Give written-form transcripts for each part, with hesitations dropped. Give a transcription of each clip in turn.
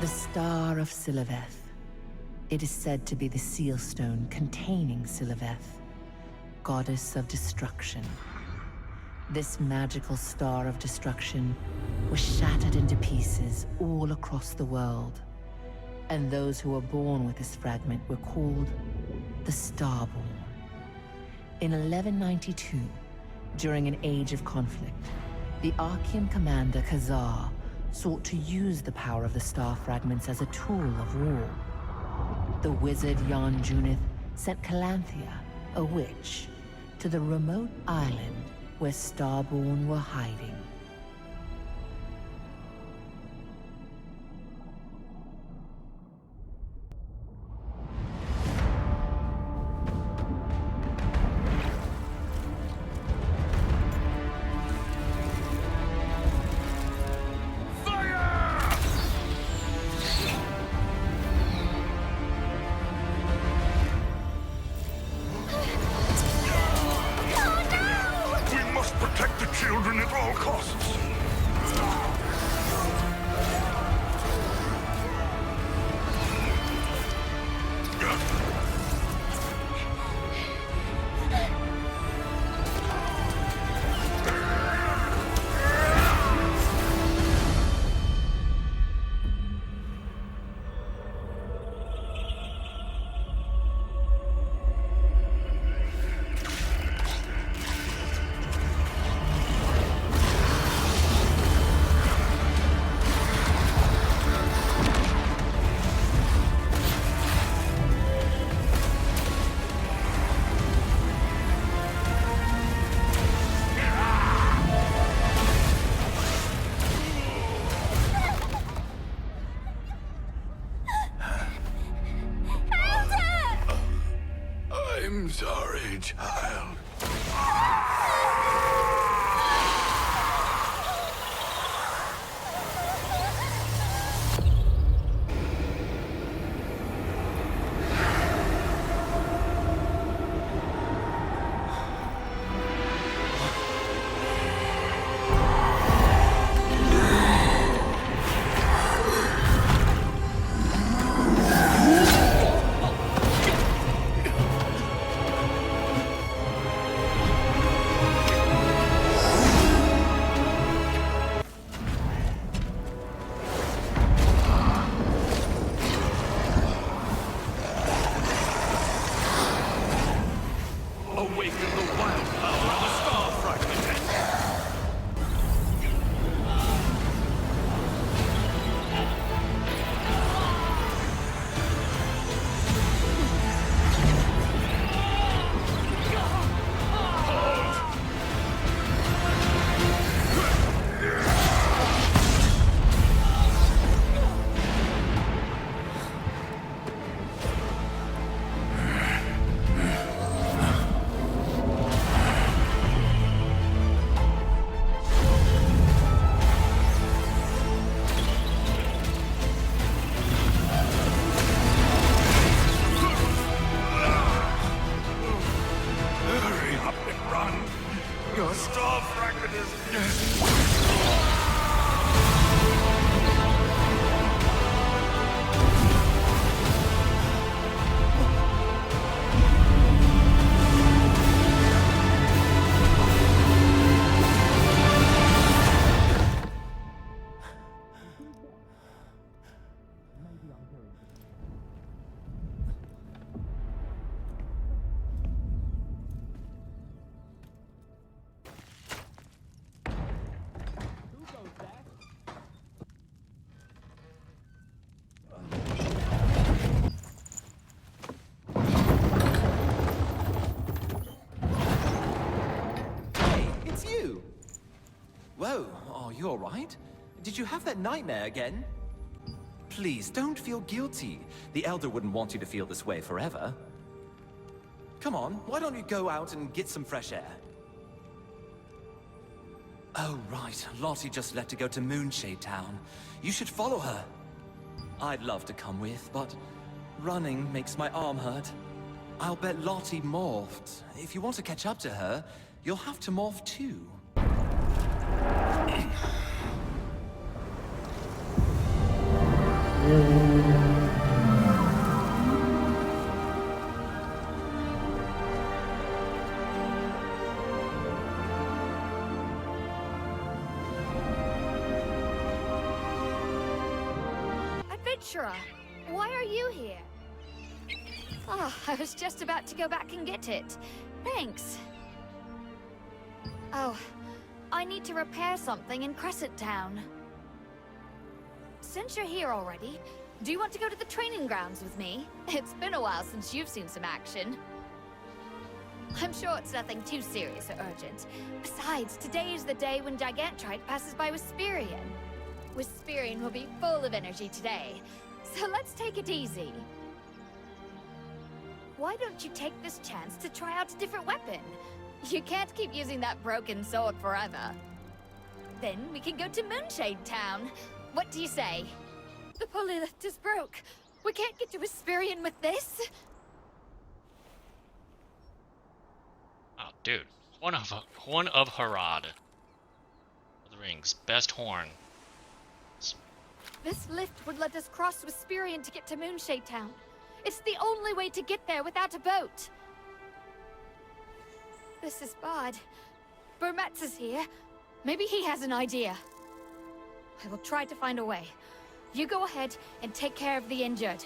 The Star of Siliveth. It is said to be the seal stone containing Siliveth, goddess of destruction. This magical star of destruction was shattered into pieces all across the world, and those who were born with this fragment were called the Starborn. In 1192, during an age of conflict, the Archean commander Khazar sought to use the power of the star fragments as a tool of war. The wizard Jan Junith sent Calanthea, a witch, to the remote island where Starborn were hiding. I'm sorry, child. Whoa, are you all right? Did you have that nightmare again? Please, don't feel guilty. The Elder wouldn't want you to feel this way forever. Come on, why don't you go out and get some fresh air? Oh, right. Lottie just left to go to Moonshade Town. You should follow her. I'd love to come with, but running makes my arm hurt. I'll bet Lottie morphed. If you want to catch up to her, you'll have to morph too. Adventurer, why are you here? Oh, I was just about to go back and get it. Thanks. Oh, I need to repair something in Crescent Town. Since you're here already, do you want to go to the training grounds with me? It's been a while since you've seen some action. I'm sure it's nothing too serious or urgent. Besides, today is the day when Gigantrite passes by Wisperian. Wisperian will be full of energy today, so let's take it easy. Why don't you take this chance to try out a different weapon? You can't keep using that broken sword forever. Then we can go to Moonshade Town. What do you say? The pulley lift is broke. We can't get to Wisperian with this. Oh, dude. Horn of Harad. The rings. Best horn. This lift would let us cross Wisperian to get to Moonshade Town. It's the only way to get there without a boat. This is bad. Burmetz is here. Maybe he has an idea. I will try to find a way. You go ahead and take care of the injured.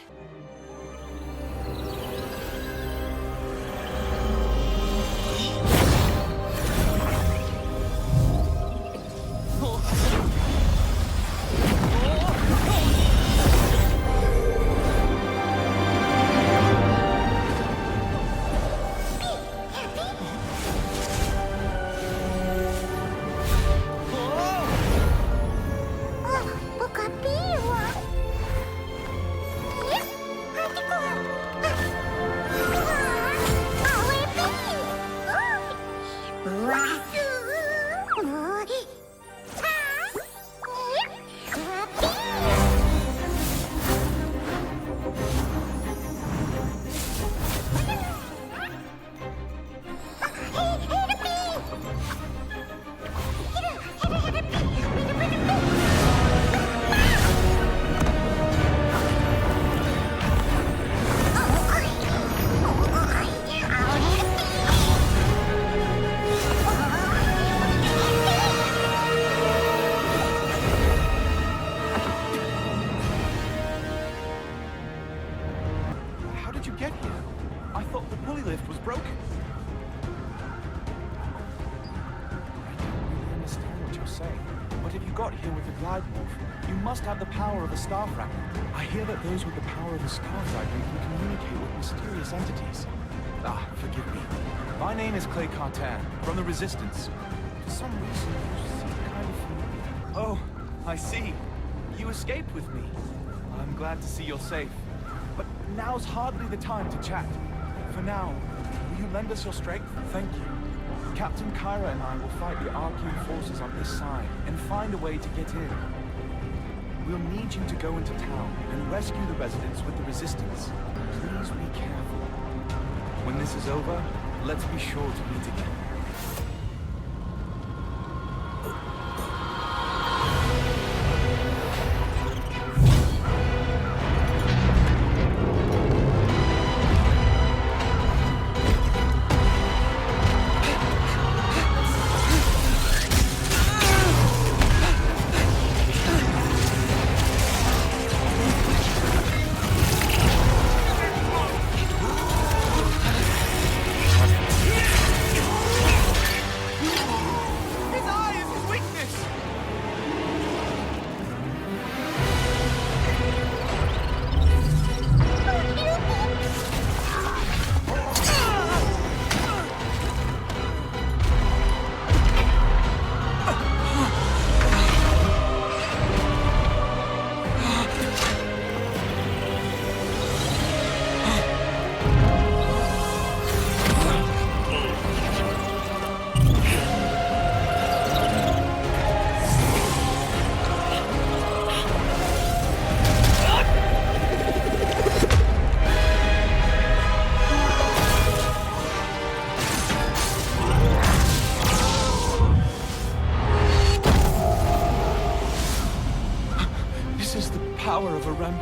Have the power of a star fragment. I hear that those with the power of a star fragment can communicate with mysterious entities. Forgive me. My name is Clay Cartan, from the Resistance. For some reason, you seem kind of familiar. Oh, I see. You escaped with me. I'm glad to see you're safe. But now's hardly the time to chat. For now, will you lend us your strength? Thank you. Captain Kyra and I will fight the Arcane forces on this side and find a way to get in. We'll need you to go into town and rescue the residents with the Resistance. Please be careful. When this is over, let's be sure to meet again.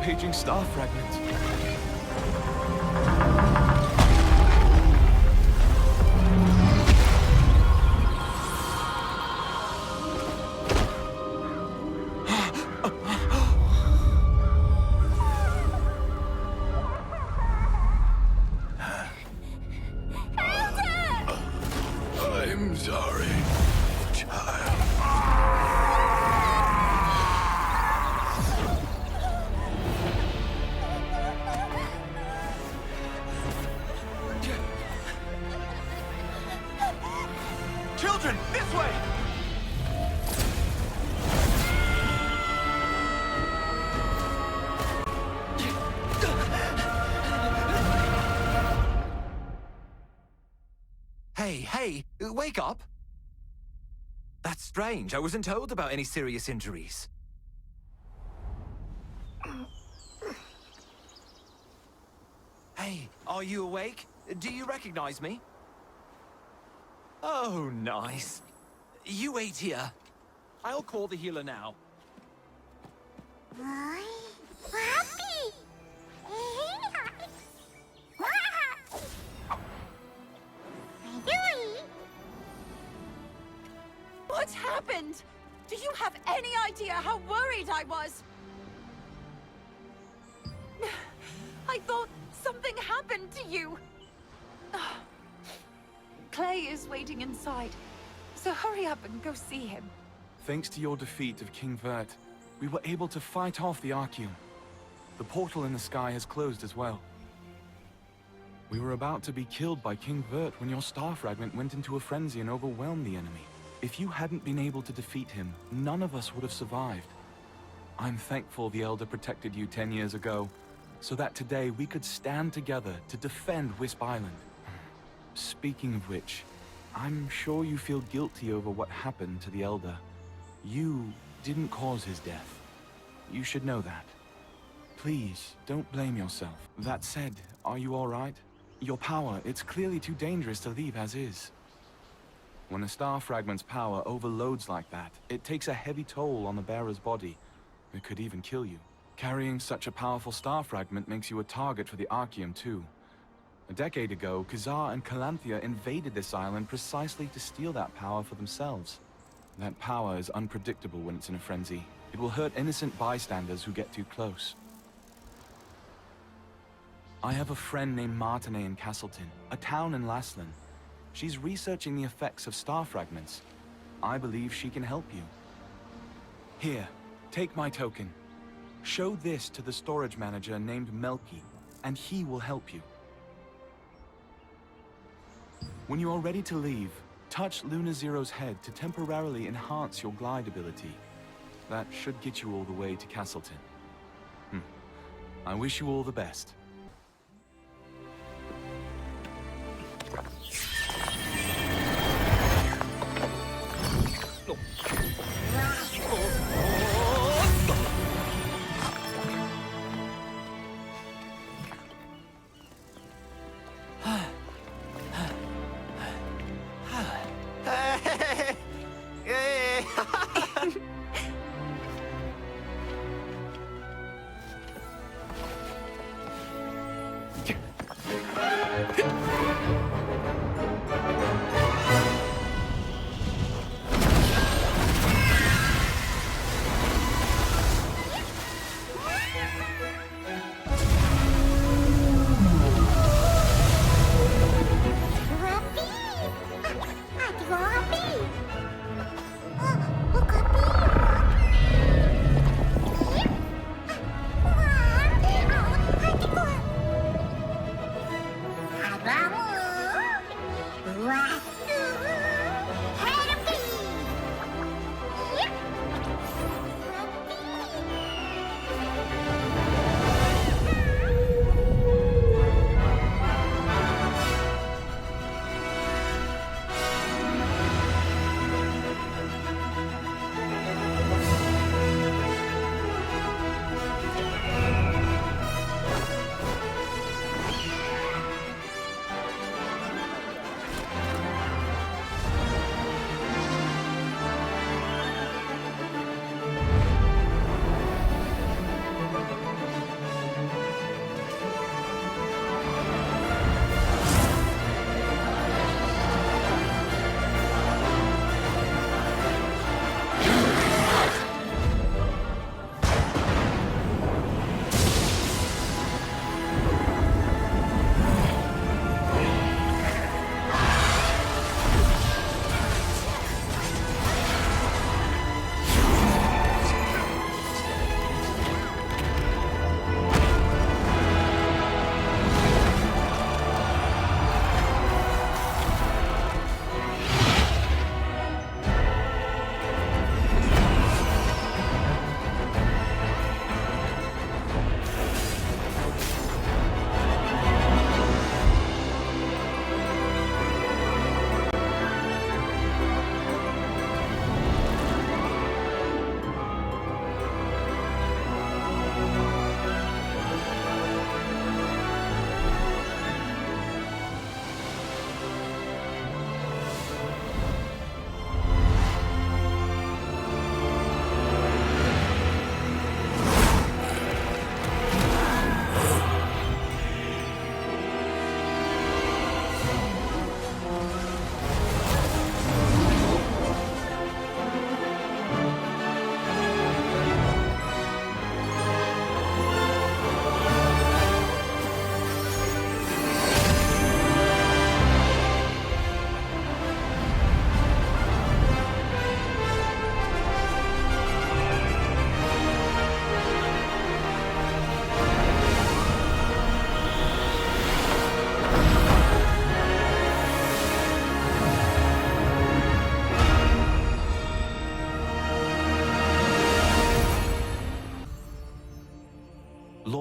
rampaging star fragment. I'm sorry, child. Children, this way! Hey, wake up! That's strange. I wasn't told about any serious injuries. Hey, are you awake? Do you recognize me? Oh, nice. You wait here. I'll call the healer now. What happened? Do you have any idea how worried I was? I thought something happened to you. Clay is waiting inside, so hurry up and go see him. Thanks to your defeat of King Vert, we were able to fight off the Archeum. The portal in the sky has closed as well. We were about to be killed by King Vert when your star fragment went into a frenzy and overwhelmed the enemy. If you hadn't been able to defeat him, none of us would have survived. I'm thankful the Elder protected you 10 years ago, so that today we could stand together to defend Wisp Island. Speaking of which, I'm sure you feel guilty over what happened to the Elder. You didn't cause his death. You should know that. Please, don't blame yourself. That said, are you all right? Your power, it's clearly too dangerous to leave as is. When a star fragment's power overloads like that, it takes a heavy toll on the bearer's body. It could even kill you. Carrying such a powerful star fragment makes you a target for the Archeum too. A decade ago, Khazar and Calanthea invaded this island precisely to steal that power for themselves. That power is unpredictable when it's in a frenzy. It will hurt innocent bystanders who get too close. I have a friend named Martinet in Castleton, a town in Laslan. She's researching the effects of star fragments. I believe she can help you. Here, take my token. Show this to the storage manager named Melky, and he will help you. When you are ready to leave, touch Luna Zero's head to temporarily enhance your glide ability. That should get you all the way to Castleton. I wish you all the best.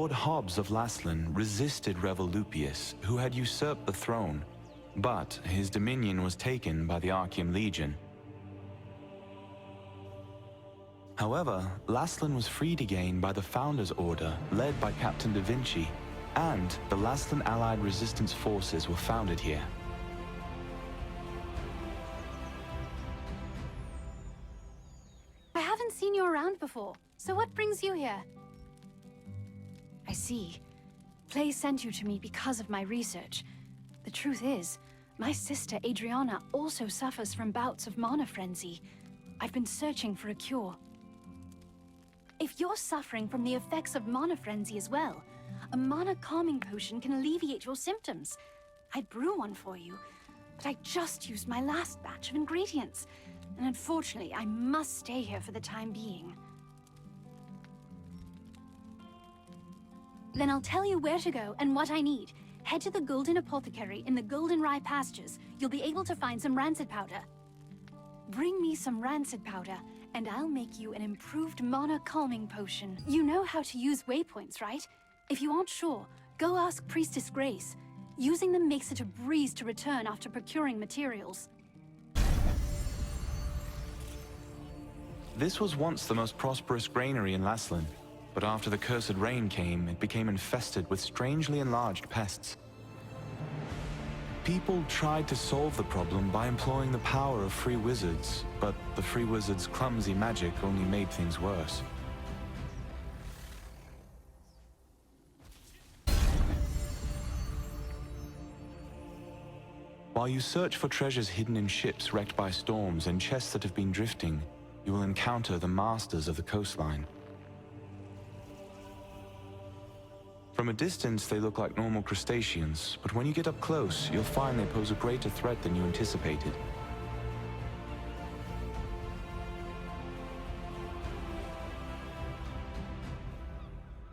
Lord Hobbs of Laslan resisted Revolupius, who had usurped the throne, but his dominion was taken by the Archeum Legion. However, Laslan was freed again by the Founders Order, led by Captain Da Vinci, and the Laslan Allied Resistance Forces were founded here. I haven't seen you around before, so what brings you here? I see. Clay sent you to me because of my research. The truth is, my sister Adriana also suffers from bouts of mana frenzy. I've been searching for a cure. If you're suffering from the effects of mana frenzy as well, a mana calming potion can alleviate your symptoms. I'd brew one for you, but I just used my last batch of ingredients, and unfortunately, I must stay here for the time being. Then I'll tell you where to go and what I need. Head to the Golden Apothecary in the Golden Rye pastures. You'll be able to find some rancid powder. Bring me some rancid powder, and I'll make you an improved mana calming potion. You know how to use waypoints, right? If you aren't sure, go ask Priestess Grace. Using them makes it a breeze to return after procuring materials. This was once the most prosperous granary in Laslan, but after the cursed rain came, it became infested with strangely enlarged pests. People tried to solve the problem by employing the power of free wizards, but the free wizards' clumsy magic only made things worse. While you search for treasures hidden in ships wrecked by storms and chests that have been drifting, you will encounter the masters of the coastline. From a distance, they look like normal crustaceans, but when you get up close, you'll find they pose a greater threat than you anticipated.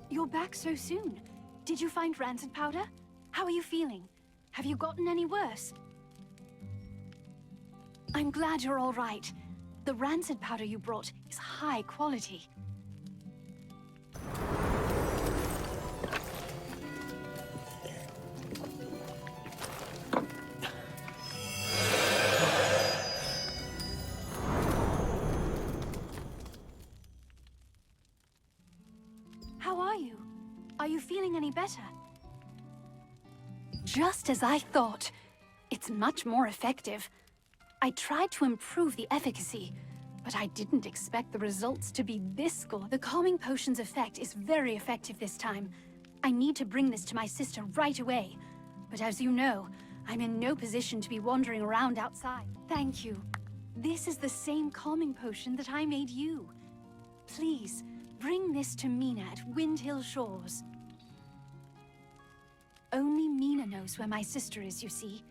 You're back so soon. Did you find rancid powder? How are you feeling? Have you gotten any worse? I'm glad you're all right. The rancid powder you brought is high quality. How are you? Are you feeling any better? Just as I thought. It's much more effective. I tried to improve the efficacy, but I didn't expect the results to be this good. The calming potion's effect is very effective this time. I need to bring this to my sister right away. But as you know, I'm in no position to be wandering around outside. Thank you. This is the same calming potion that I made you. Please, bring this to Mina at Windhill Shores. Only Mina knows where my sister is, you see.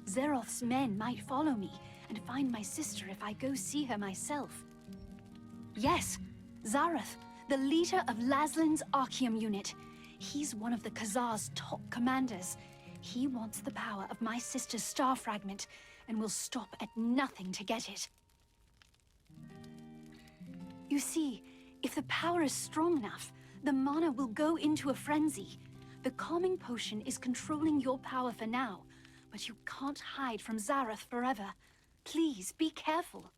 Zeroth's men might follow me and find my sister if I go see her myself. Yes, Zarath, the leader of Laslan's Archeum unit. He's one of the Khazar's top commanders. He wants the power of my sister's star fragment and will stop at nothing to get it. You see, if the power is strong enough, the mana will go into a frenzy. The calming potion is controlling your power for now, but you can't hide from Zarath forever. Please, be careful.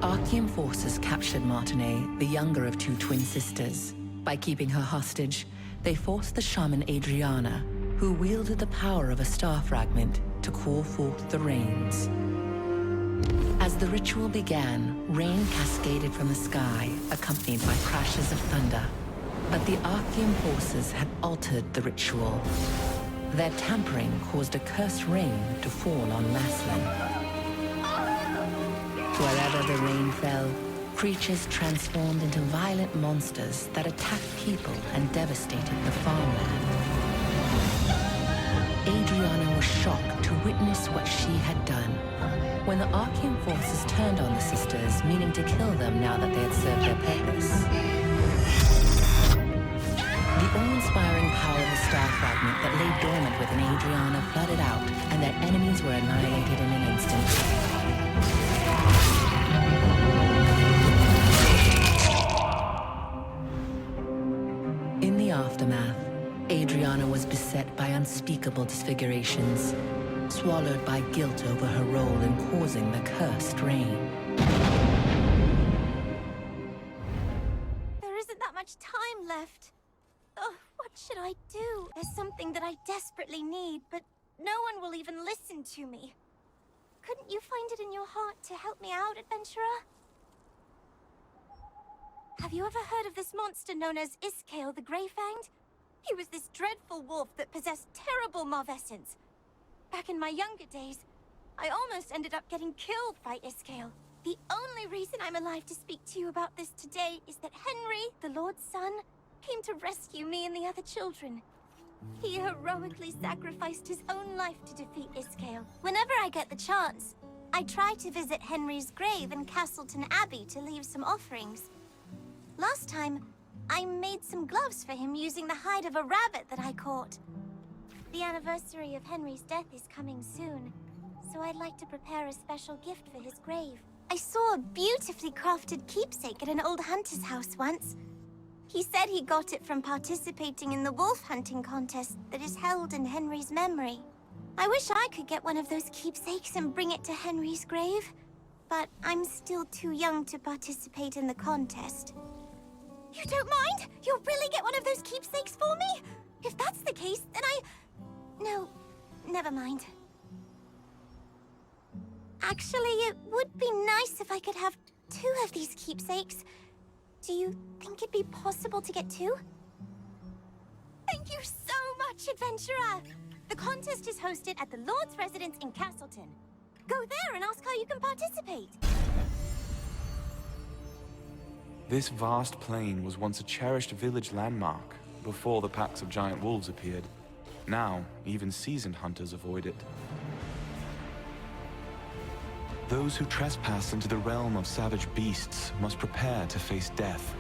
Archeum forces captured Martinet, the younger of two twin sisters. By keeping her hostage, they forced the shaman Adriana, who wielded the power of a star fragment, to call forth the rains. As the ritual began, rain cascaded from the sky, accompanied by crashes of thunder. But the Archeum forces had altered the ritual. Their tampering caused a cursed rain to fall on Laslan. Wherever the rain fell, creatures transformed into violent monsters that attacked people and devastated the farmland. Adriana was shocked to witness what she had done. When the arcane forces turned on the sisters, meaning to kill them now that they had served their purpose, the awe-inspiring power of the star fragment that lay dormant within Adriana flooded out, and their enemies were annihilated in an instant. In the aftermath, Adriana was beset by unspeakable disfigurations, swallowed by guilt over her role in causing the cursed rain. There isn't that much time left. Oh, what should I do? There's something that I desperately need, but no one will even listen to me. Couldn't you find it in your heart to help me out, adventurer? Have you ever heard of this monster known as Iskale the Greyfanged? He was this dreadful wolf that possessed terrible malvescence. Back in my younger days, I almost ended up getting killed by Iskale. The only reason I'm alive to speak to you about this today is that Henry, the Lord's son, came to rescue me and the other children. He heroically sacrificed his own life to defeat Iskale. Whenever I get the chance, I try to visit Henry's grave in Castleton Abbey to leave some offerings. Last time, I made some gloves for him using the hide of a rabbit that I caught. The anniversary of Henry's death is coming soon, so I'd like to prepare a special gift for his grave. I saw a beautifully crafted keepsake at an old hunter's house once. He said he got it from participating in the wolf hunting contest that is held in Henry's memory. I wish I could get one of those keepsakes and bring it to Henry's grave, but I'm still too young to participate in the contest. You don't mind? You'll really get one of those keepsakes for me? If that's the case, then No, never mind. Actually, it would be nice if I could have 2 of these keepsakes. Do you think it'd be possible to get 2? Thank you so much, adventurer! The contest is hosted at the Lord's residence in Castleton. Go there and ask how you can participate. This vast plain was once a cherished village landmark before the packs of giant wolves appeared. Now, even seasoned hunters avoid it. Those who trespass into the realm of savage beasts must prepare to face death.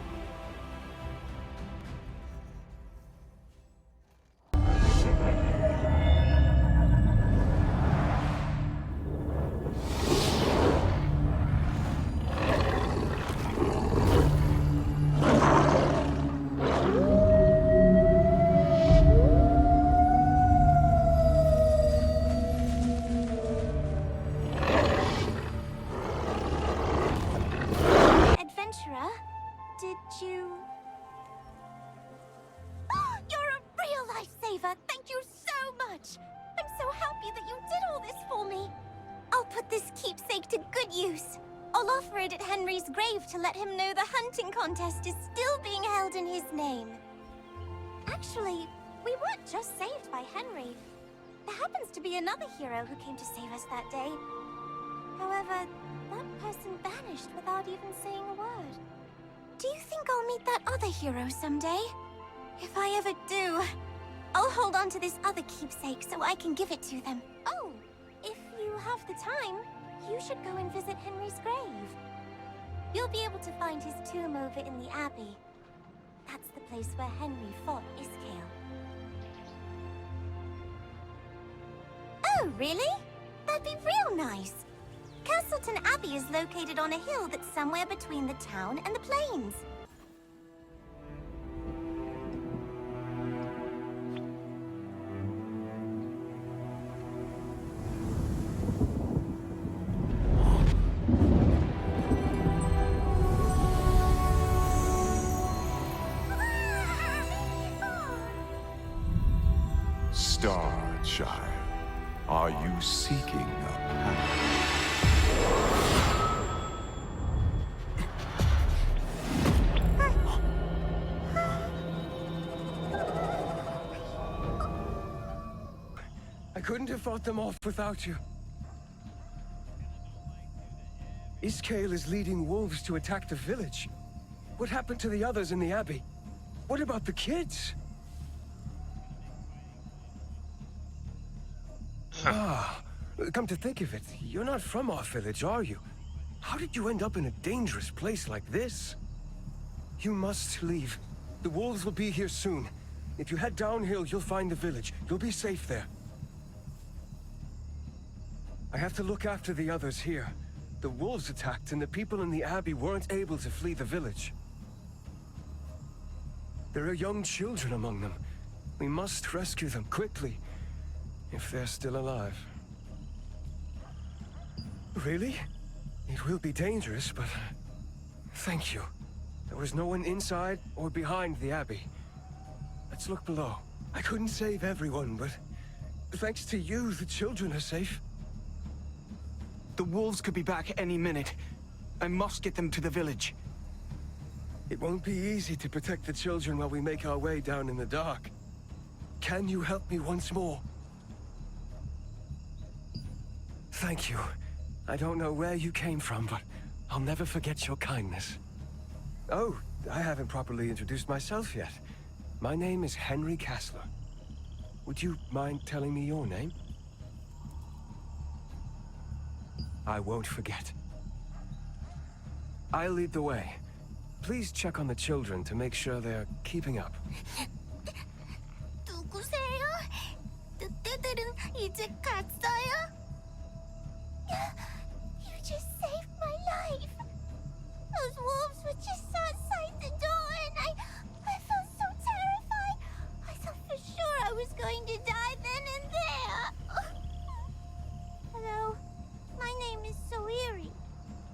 Did you... You're a real lifesaver! Thank you so much! I'm so happy that you did all this for me! I'll put this keepsake to good use. I'll offer it at Henry's grave to let him know the hunting contest is still being held in his name. Actually, we weren't just saved by Henry. There happens to be another hero who came to save us that day. However, that person vanished without even saying a word. Do you think I'll meet that other hero someday? If I ever do, I'll hold on to this other keepsake so I can give it to them. Oh, if you have the time, you should go and visit Henry's grave. You'll be able to find his tomb over in the Abbey. That's the place where Henry fought Iskale. Oh, really? That'd be real nice. Castleton Abbey is located on a hill that's somewhere between the town and the plains. Star Child, are you seeking a path? I couldn't have fought them off without you. Iskale is leading wolves to attack the village. What happened to the others in the Abbey? What about the kids? Come to think of it, you're not from our village, are you? How did you end up in a dangerous place like this? You must leave. The wolves will be here soon. If you head downhill, you'll find the village. You'll be safe there. I have to look after the others here. The wolves attacked, and the people in the Abbey weren't able to flee the village. There are young children among them. We must rescue them quickly, if they're still alive. Really? It will be dangerous, but... thank you. There was no one inside or behind the Abbey. Let's look below. I couldn't save everyone, but... thanks to you, the children are safe. The wolves could be back any minute. I must get them to the village. It won't be easy to protect the children while we make our way down in the dark. Can you help me once more? Thank you. I don't know where you came from, but I'll never forget your kindness. Oh, I haven't properly introduced myself yet. My name is Henry Castler. Would you mind telling me your name? I won't forget. I'll lead the way. Please check on the children to make sure they're keeping up. 누구세요? 늑대들은 이제 갔어요? You just saved my life. Those wolves were just outside the door and I felt so terrified. I thought for sure I was going to die then and there. Hello, my name is Thaurius.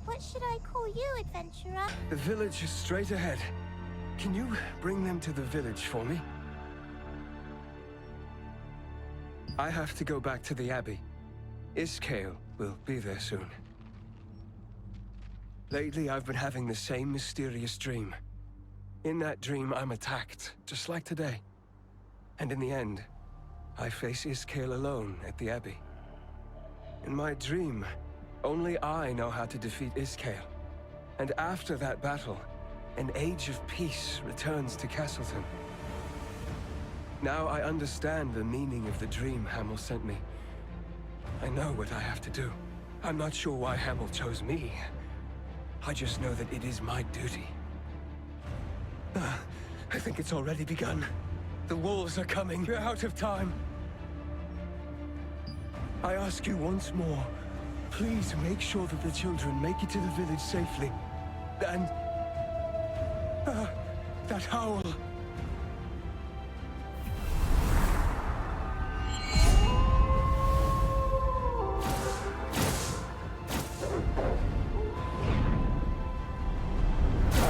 What should I call you, adventurer? The village is straight ahead. Can you bring them to the village for me? I have to go back to the Abbey. Iskale will be there soon. Lately, I've been having the same mysterious dream. In that dream, I'm attacked, just like today. And in the end, I face Iskale alone at the Abbey. In my dream, only I know how to defeat Iskale. And after that battle, an age of peace returns to Castleton. Now I understand the meaning of the dream Hamel sent me. I know what I have to do. I'm not sure why Hamel chose me. I just know that it is my duty. I think it's already begun. The wolves are coming. We're out of time. I ask you once more, please make sure that the children make it to the village safely. And... that howl.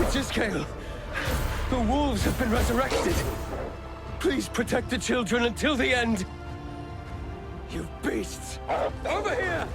It's Iskale. The wolves have been resurrected. Please protect the children until the end. You beasts! Over here!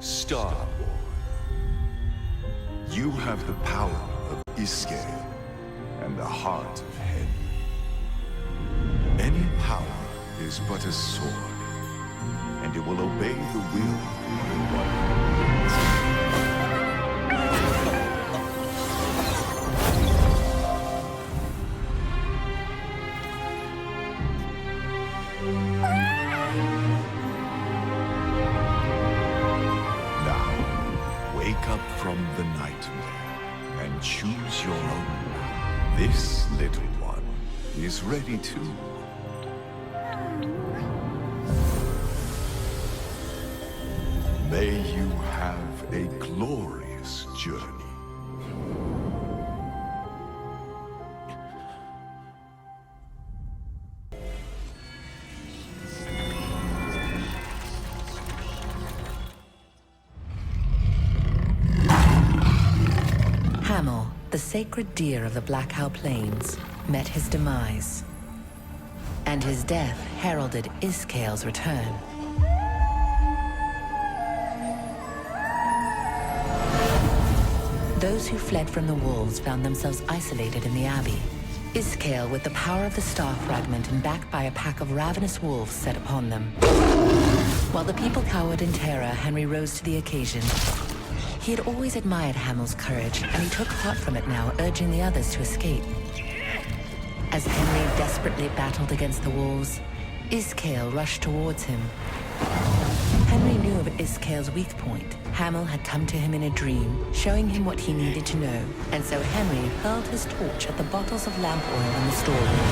Star, you have the power of Iskale and the heart of Hen. Any power is but a sword, and it will obey the will of the one. From the nightmare and choose your own. This little one is ready too. May you have a glorious journey. The sacred deer of the Black Howe Plains met his demise. And his death heralded Iskale's return. Those who fled from the wolves found themselves isolated in the Abbey. Iskale, with the power of the Star Fragment and backed by a pack of ravenous wolves, set upon them. While the people cowered in terror, Henry rose to the occasion. He had always admired Hamel's courage, and he took heart from it now, urging the others to escape. As Henry desperately battled against the wolves, Iskale rushed towards him. Henry knew of Iskale's weak point. Hamel had come to him in a dream, showing him what he needed to know, and so Henry hurled his torch at the bottles of lamp oil in the storeroom.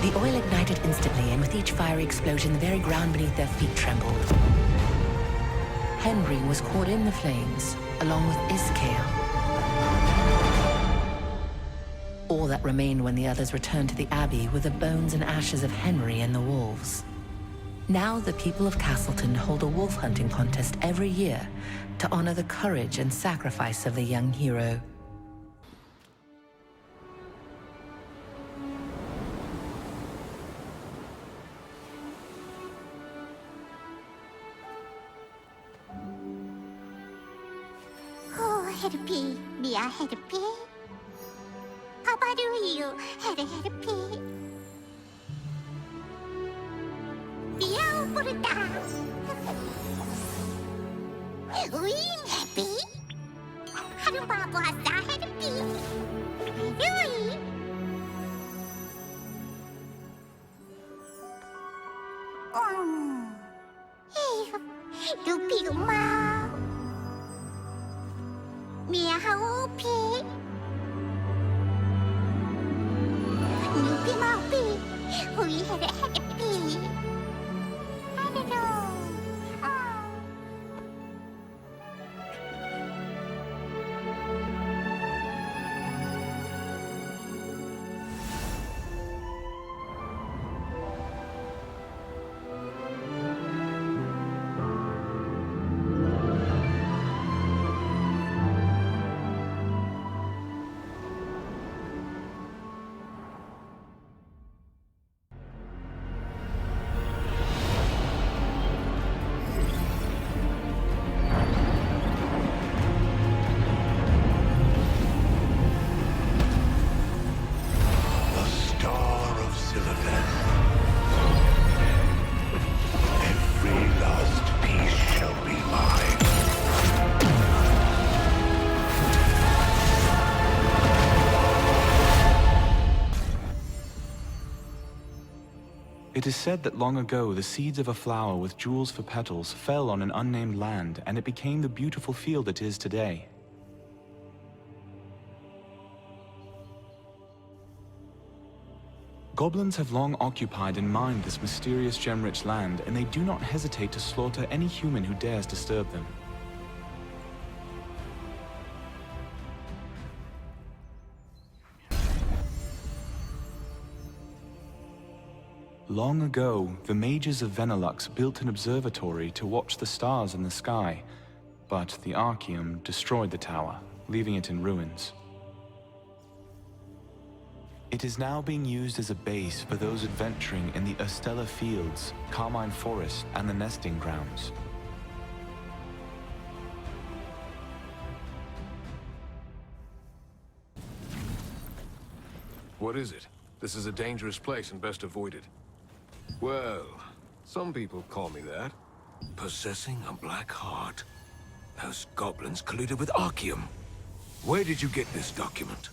The oil ignited instantly, and with each fiery explosion, the very ground beneath their feet trembled. Henry was caught in the flames, along with Iskale. All that remained when the others returned to the Abbey were the bones and ashes of Henry and the wolves. Now the people of Castleton hold a wolf hunting contest every year to honor the courage and sacrifice of the young hero. Oh, Hedapi, Mia Hedapi. Papa do you, Hedapi. Mia Burita. Win happy. Harumba Blasta Hedapi. Really? Dupi Uma. Mia Haupi. Nupi Maupi. We had a happy. I don't know. It is said that long ago, the seeds of a flower with jewels for petals fell on an unnamed land, and it became the beautiful field it is today. Goblins have long occupied and mined this mysterious gem-rich land, and they do not hesitate to slaughter any human who dares disturb them. Long ago, the mages of Venelux built an observatory to watch the stars in the sky, but the Archaeum destroyed the tower, leaving it in ruins. It is now being used as a base for those adventuring in the Estella Fields, Carmine Forest, and the Nesting Grounds. What is it? This is a dangerous place and best avoided. Well, some people call me that. Possessing a black heart. Those goblins colluded with Archaeum. Where did you get this document?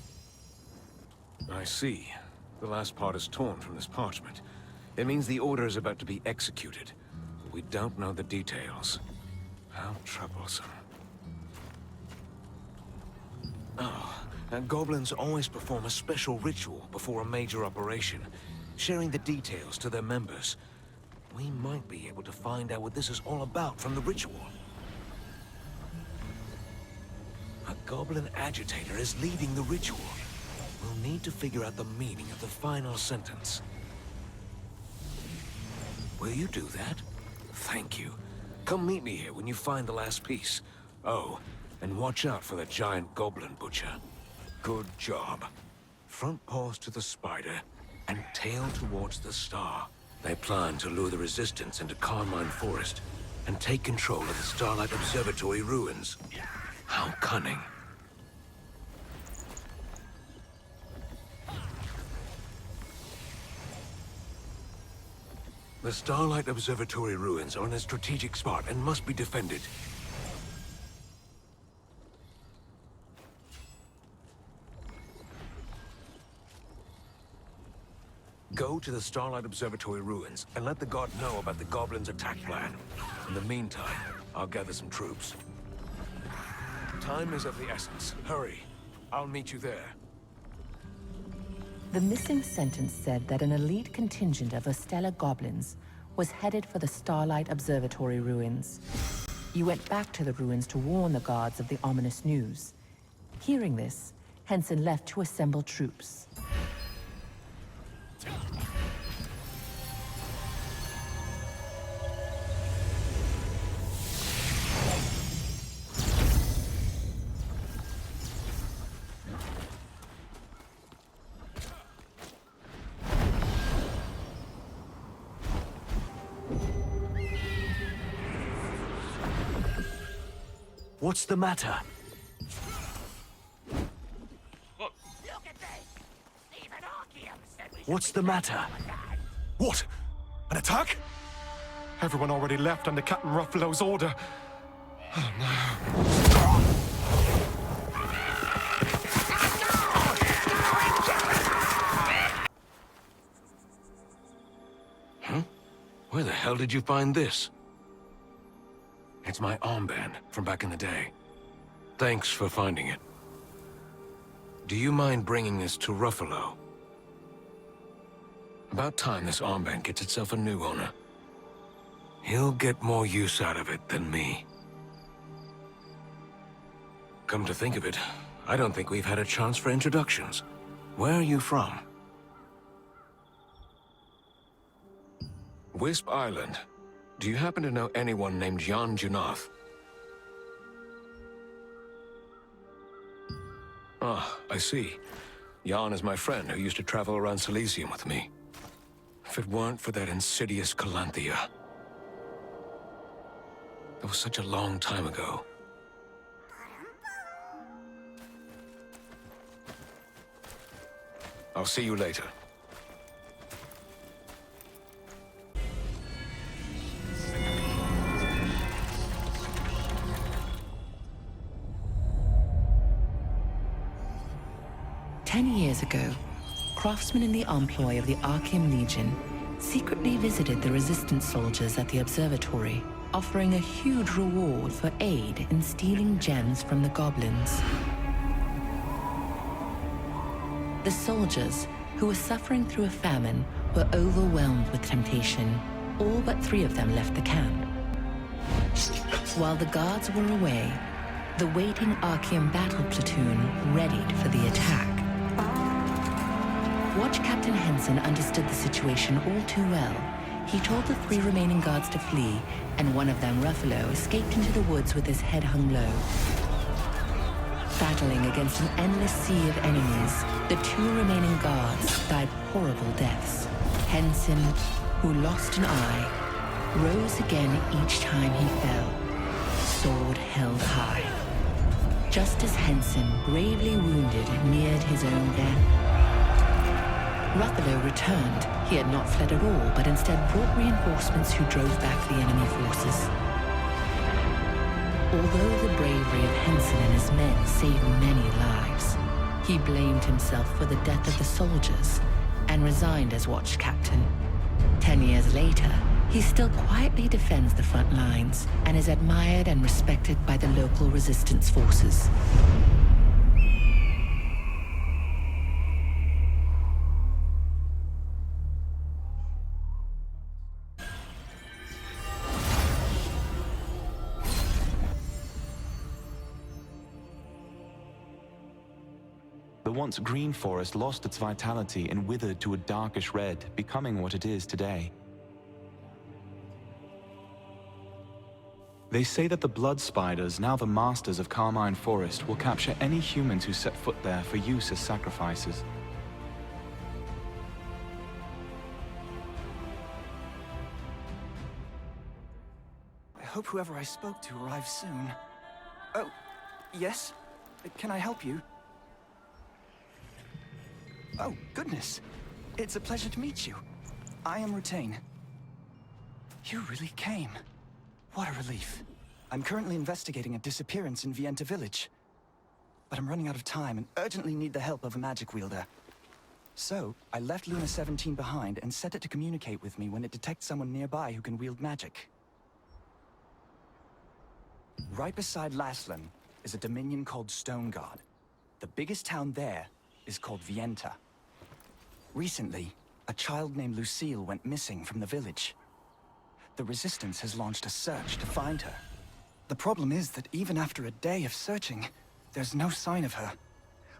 I see. The last part is torn from this parchment. It means the order is about to be executed. We don't know the details. How troublesome. And goblins always perform a special ritual before a major operation, sharing the details to their members. We might be able to find out what this is all about from the ritual. A goblin agitator is leading the ritual. We'll need to figure out the meaning of the final sentence. Will you do that? Thank you. Come meet me here when you find the last piece. Oh, and watch out for the giant goblin butcher. Good job. Front paws to the spider. and tail towards the star. They plan to lure the Resistance into Carmine Forest and take control of the Starlight Observatory ruins. How cunning. The Starlight Observatory ruins are in a strategic spot and must be defended. Go to the Starlight Observatory ruins and let the god know about the Goblins' attack plan. In the meantime, I'll gather some troops. Time is of the essence. Hurry. I'll meet you there. The missing sentence said that an elite contingent of Ostella goblins was headed for the Starlight Observatory ruins. You went back to the ruins to warn the guards of the ominous news. Hearing this, Henson left to assemble troops. What's the matter? What's the matter? What? An attack? Everyone already left under Captain Ruffalo's order. Oh no. Huh? Where the hell did you find this? It's my armband from back in the day. Thanks for finding it. Do you mind bringing this to Ruffalo? About time this armband gets itself a new owner. He'll get more use out of it than me. Come to think of it, I don't think we've had a chance for introductions. Where are you from? Wisp Island. Do you happen to know anyone named Jan Junath? Ah, I see. Jan is my friend who used to travel around Silesium with me. If it weren't for that insidious Calanthea. That was such a long time ago. I'll see you later. Years ago, craftsmen in the employ of the Archeum Legion secretly visited the Resistance soldiers at the observatory, offering a huge reward for aid in stealing gems from the goblins. The soldiers, who were suffering through a famine, were overwhelmed with temptation. All but 3 of them left the camp. While the guards were away, the waiting Archeum battle platoon readied for the attack. Watch Captain Henson understood the situation all too well. He told the 3 remaining guards to flee, and one of them, Ruffalo, escaped into the woods with his head hung low. Battling against an endless sea of enemies, the 2 remaining guards died horrible deaths. Henson, who lost an eye, rose again each time he fell, sword held high. Just as Henson, gravely wounded, neared his own death, Ruffalo returned. He had not fled at all, but instead brought reinforcements who drove back the enemy forces. Although the bravery of Henson and his men saved many lives, he blamed himself for the death of the soldiers and resigned as watch captain. 10 years later, he still quietly defends the front lines and is admired and respected by the local resistance forces. The once green forest lost its vitality and withered to a darkish red, becoming what it is today. They say that the blood spiders, now the masters of Carmine Forest, will capture any humans who set foot there for use as sacrifices. hope whoever I spoke to arrives soon. Oh, yes? Can I help you? Oh, goodness. It's a pleasure to meet you. I am Rutain. You really came. What a relief. I'm currently investigating a disappearance in Vienta village. But I'm running out of time and urgently need the help of a magic wielder. So, I left Luna 17 behind and set it to communicate with me when it detects someone nearby who can wield magic. Right beside Laslan is a dominion called Stone Guard. The biggest town there is called Vienta. Recently, a child named Lucille went missing from the village. The Resistance has launched a search to find her. The problem is that even after a day of searching, there's no sign of her.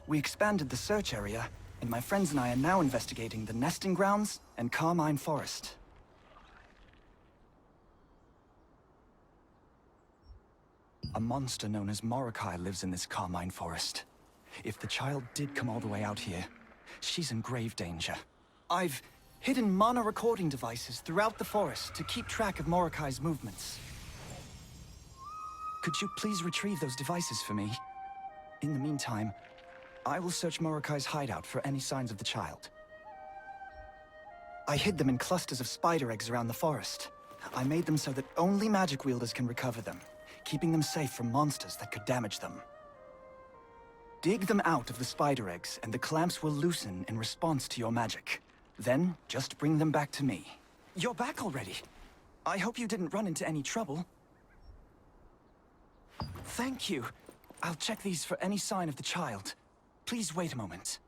We expanded the search area, and my friends and I are now investigating the nesting grounds and Carmine Forest. A monster known as Morokai lives in this Carmine Forest. If the child did come all the way out here, she's in grave danger. I've hidden mana recording devices throughout the forest to keep track of Morokai's movements. Could you please retrieve those devices for me? In the meantime, I will search Morokai's hideout for any signs of the child. I hid them in clusters of spider eggs around the forest. I made them so that only magic wielders can recover them, keeping them safe from monsters that could damage them. Dig them out of the spider eggs, and the clamps will loosen in response to your magic. Then, just bring them back to me. You're back already. I hope you didn't run into any trouble. Thank you. I'll check these for any sign of the child. Please wait a moment.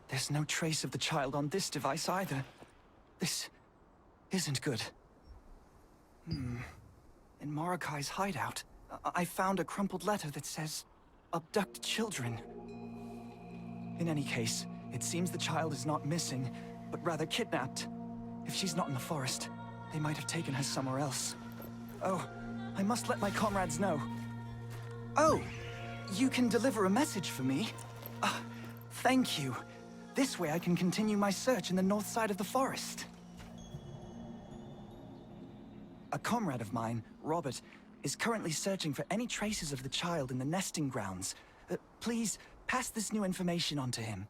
There's no trace of the child on this device either. This isn't good. In Morokai's hideout, I found a crumpled letter that says, "Abduct children." In any case, it seems the child is not missing, but rather kidnapped. If she's not in the forest, they might have taken her somewhere else. Oh, I must let my comrades know. Oh, you can deliver a message for me? Thank you. This way I can continue my search in the north side of the forest. A comrade of mine, Robert, is currently searching for any traces of the child in the nesting grounds. Please, pass this new information on to him.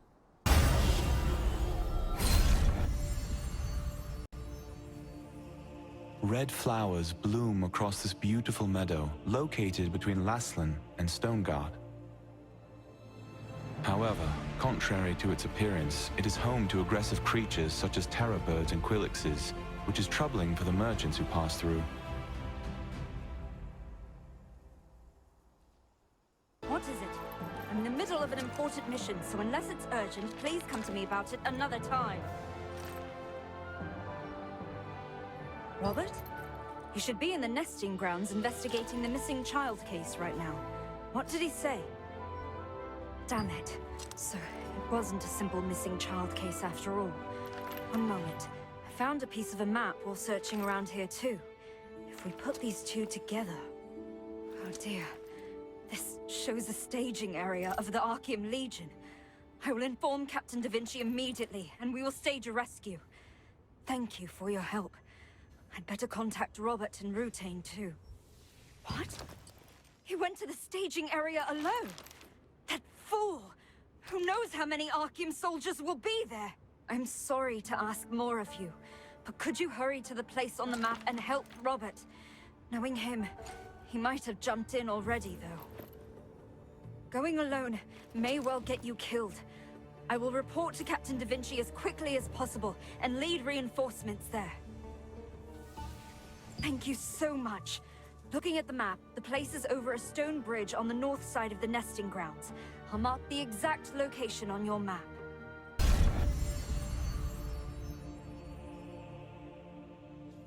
Red flowers bloom across this beautiful meadow, located between Laslan and Stoneguard. However, contrary to its appearance, it is home to aggressive creatures such as terror birds and quillixes, which is troubling for the merchants who pass through. What is it? I'm in the middle of an important mission, so unless it's urgent, please come to me about it another time. Robert? You should be in the nesting grounds investigating the missing child case right now. What did he say? Damn it. So, it wasn't a simple missing child case after all. One moment. I found a piece of a map while searching around here too. If we put these two together... Oh dear. This shows the staging area of the Archeum Legion. I will inform Captain Da Vinci immediately, and we will stage a rescue. Thank you for your help. I'd better contact Robert and Rutain too. What? He went to the staging area alone? That fool! Who knows how many Archeum soldiers will be there? I'm sorry to ask more of you, but could you hurry to the place on the map and help Robert? Knowing him, he might have jumped in already, though. Going alone may well get you killed. I will report to Captain Da Vinci as quickly as possible and lead reinforcements there. Thank you so much. Looking at the map, the place is over a stone bridge on the north side of the nesting grounds. I'll mark the exact location on your map.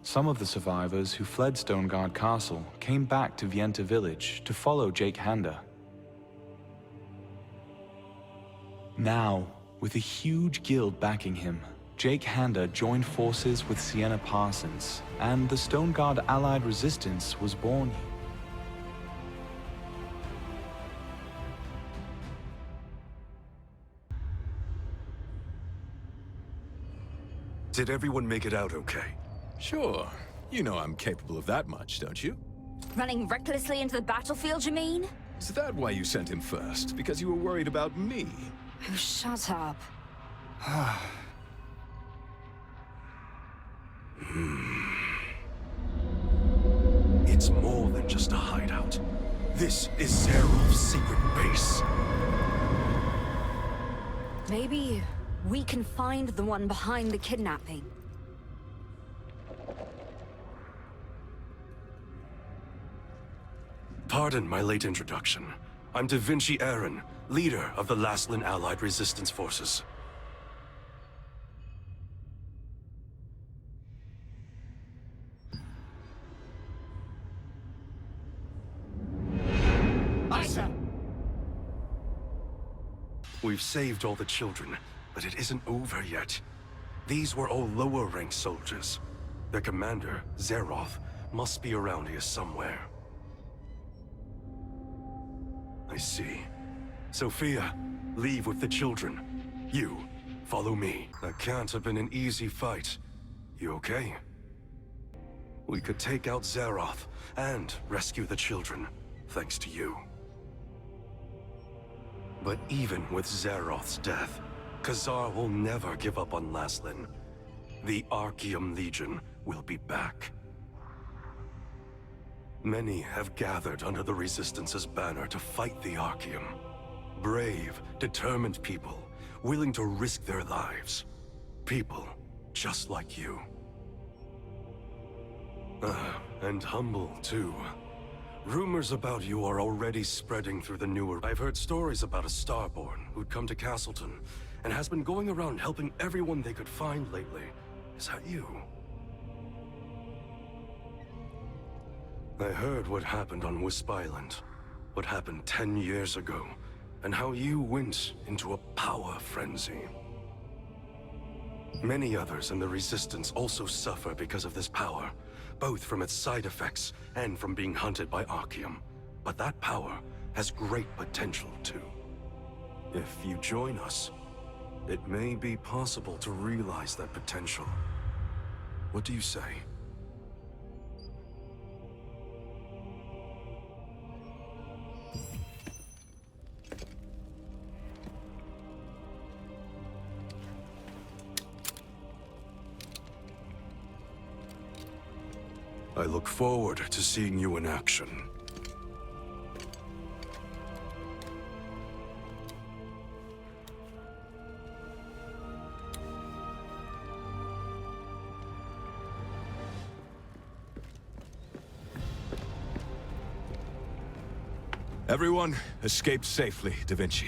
Some of the survivors who fled Stoneguard Castle came back to Vienta village to follow Jake Handa. Now, with a huge guild backing him, Jake Handa joined forces with Sienna Parsons, and the Stoneguard Allied Resistance was born. Did everyone make it out okay? Sure. You know I'm capable of that much, don't you? Running recklessly into the battlefield, you mean? Is that why you sent him first? Because you were worried about me? Oh, shut up. It's more than just a hideout. This is Zeroth's secret base. Maybe we can find the one behind the kidnapping. Pardon my late introduction. I'm Da Vinci Aaron, leader of the Laslan Allied Resistance Forces. We've saved all the children, but it isn't over yet. These were all lower-ranked soldiers. Their commander, Zeroth, must be around here somewhere. I see. Sophia, leave with the children. You, follow me. That can't have been an easy fight. You okay? We could take out Zeroth and rescue the children, thanks to you. But even with Zeroth's death, Khazar will never give up on Laslan. The Archaeum Legion will be back. Many have gathered under the Resistance's banner to fight the Archaeum. Brave, determined people, willing to risk their lives. People just like you. And humble, too. Rumors about you are already spreading through the newer... I've heard stories about a Starborn who'd come to Castleton and has been going around helping everyone they could find lately. Is that you? I heard what happened on Wisp Island, what happened 10 years ago, and how you went into a power frenzy. Many others in the Resistance also suffer because of this power, both from its side effects and from being hunted by Archaeum. But that power has great potential too. If you join us, it may be possible to realize that potential. What do you say? I look forward to seeing you in action. Everyone, escape safely, Da Vinci.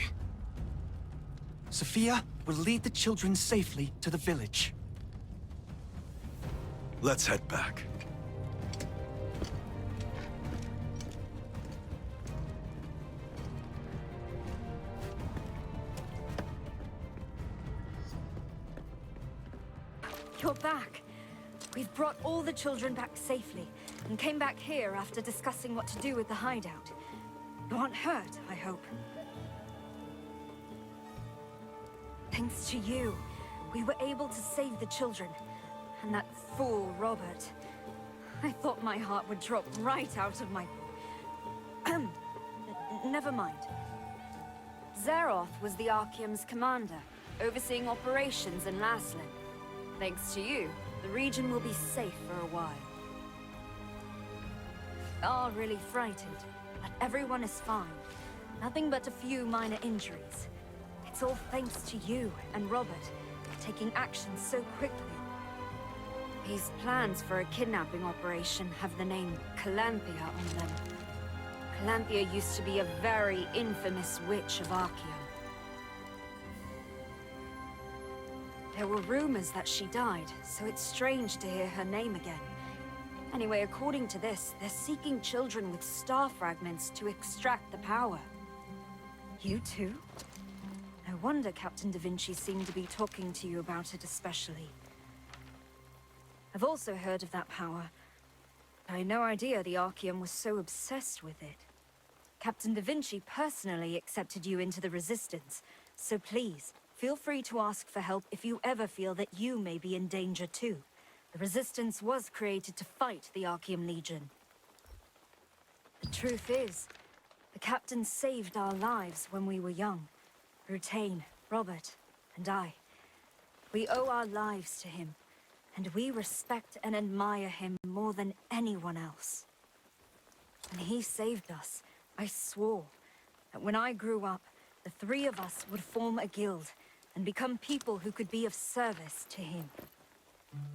Sophia will lead the children safely to the village. Let's head back. You're back. We've brought all the children back safely, and came back here after discussing what to do with the hideout. You aren't hurt, I hope. Thanks to you, we were able to save the children. And that fool, Robert. I thought my heart would drop right out of my... Never mind. Zeroth was the Archaeum's commander, overseeing operations in Laslan. Thanks to you, the region will be safe for a while. Are really frightened, but everyone is fine. Nothing but a few minor injuries. It's all thanks to you and Robert, taking action so quickly. These plans for a kidnapping operation have the name Calanthea on them. Calanthea used to be a very infamous witch of Archaeum. There were rumors that she died, so it's strange to hear her name again. Anyway, according to this, they're seeking children with star fragments to extract the power. You too? No wonder Captain Da Vinci seemed to be talking to you about it especially. I've also heard of that power. I had no idea the Archaeum was so obsessed with it. Captain Da Vinci personally accepted you into the Resistance, so please, feel free to ask for help if you ever feel that you may be in danger too. The Resistance was created to fight the Archeum Legion. The truth is, the Captain saved our lives when we were young. Rutain, Robert, and I. We owe our lives to him, and we respect and admire him more than anyone else. When he saved us, I swore that when I grew up, the three of us would form a guild and become people who could be of service to him.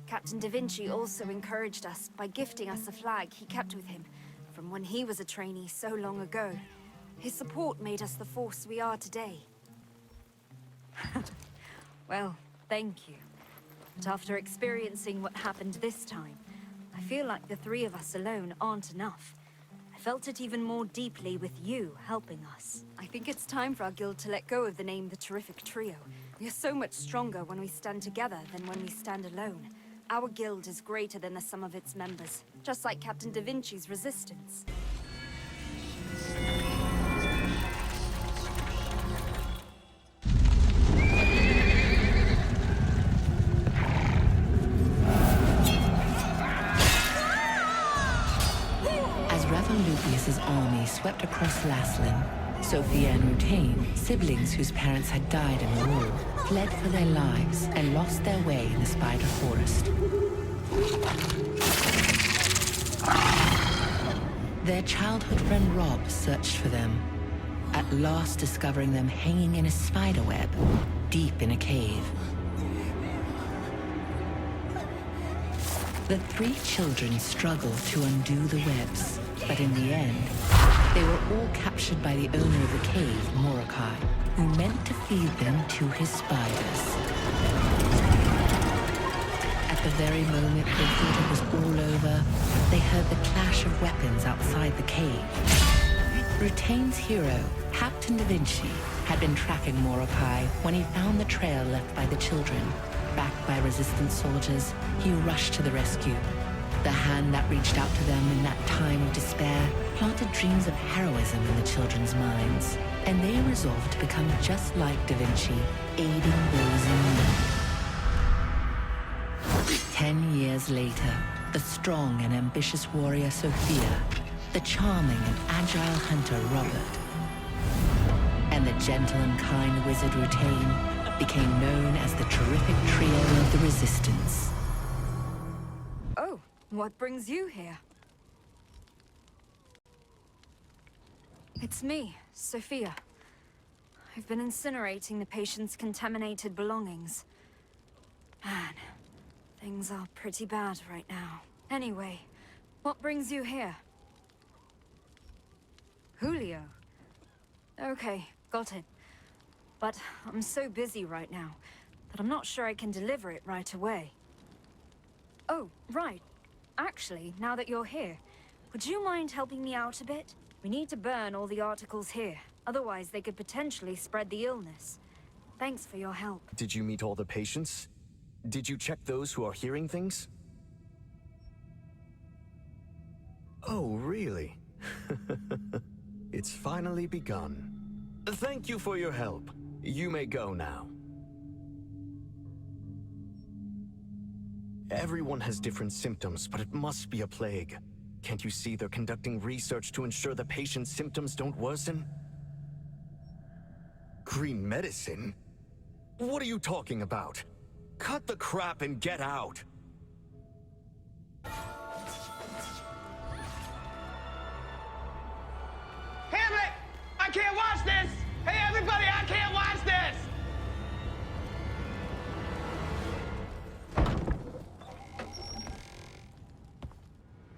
Captain Da Vinci also encouraged us by gifting us a flag he kept with him from when he was a trainee so long ago. His support made us the force we are today. Well, thank you. But after experiencing what happened this time, I feel like the three of us alone aren't enough. I felt it even more deeply with you helping us. I think it's time for our guild to let go of the name the Terrific Trio. We are so much stronger when we stand together than when we stand alone. Our guild is greater than the sum of its members, just like Captain Da Vinci's Resistance. Lupius's army swept across Laslin. Sophia and Rutain, siblings whose parents had died in the war, fled for their lives and lost their way in the Spider Forest. Their childhood friend Rob searched for them, at last discovering them hanging in a spiderweb, deep in a cave. The three children struggled to undo the webs, but in the end, they were all captured by the owner of the cave, Mordecai, who meant to feed them to his spiders. At the very moment they thought it was all over, they heard the clash of weapons outside the cave. Rutain's hero, Captain Da Vinci, had been tracking Mordecai when he found the trail left by the children. Backed by Resistance soldiers, he rushed to the rescue. The hand that reached out to them in that time of despair planted dreams of heroism in the children's minds, and they resolved to become just like Da Vinci, aiding those in need. 10 years later, the strong and ambitious warrior Sophia, the charming and agile hunter Robert, and the gentle and kind wizard Rutain became known as the Terrific Trio of the Resistance. Oh, what brings you here? It's me, Sophia. I've been incinerating the patient's contaminated belongings. Man, things are pretty bad right now. Anyway, what brings you here? Julio. Okay, got it. But I'm so busy right now that I'm not sure I can deliver it right away. Oh, right. Actually, now that you're here, would you mind helping me out a bit? We need to burn all the articles here. Otherwise, they could potentially spread the illness. Thanks for your help. Did you meet all the patients? Did you check those who are hearing things? Oh, really? It's finally begun. Thank you for your help. You may go now. Everyone has different symptoms, but it must be a plague. Can't you see they're conducting research to ensure the patient's symptoms don't worsen? Green medicine? What are you talking about? Cut the crap and get out! Hamlet! I can't watch this! Hey everybody, I can't watch this!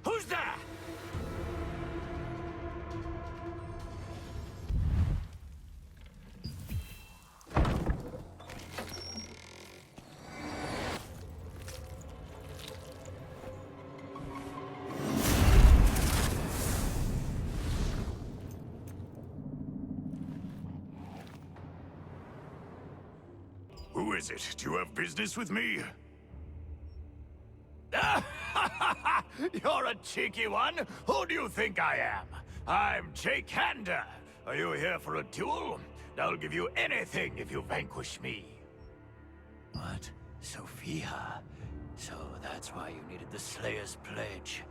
Who's there? Who is it? Do you have business with me? You're a cheeky one. Who do you think I am? I'm Jake Hander. Are you here for a duel? I'll give you anything if you vanquish me. What? Sophia? So that's why you needed the Slayer's Pledge.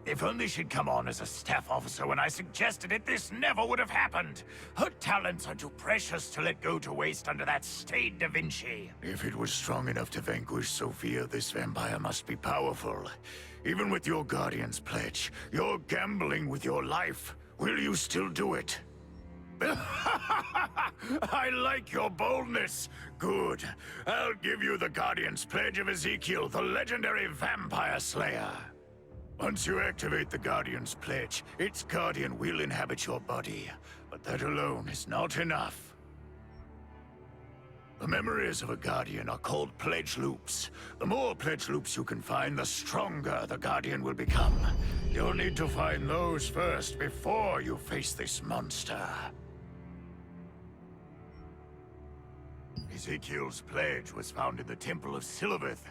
If only she'd come on as a staff officer when I suggested it, this never would have happened. Her talents are too precious to let go to waste under that stained Da Vinci. If it was strong enough to vanquish Sophia, this vampire must be powerful. Even with your Guardian's Pledge, you're gambling with your life. Will you still do it? I like your boldness. Good. I'll give you the Guardian's Pledge of Ezekiel, the legendary vampire slayer. Once you activate the Guardian's Pledge, its Guardian will inhabit your body. But that alone is not enough. The memories of a Guardian are called Pledge Loops. The more Pledge Loops you can find, the stronger the Guardian will become. You'll need to find those first before you face this monster. Ezekiel's pledge was found in the Temple of Silvereth.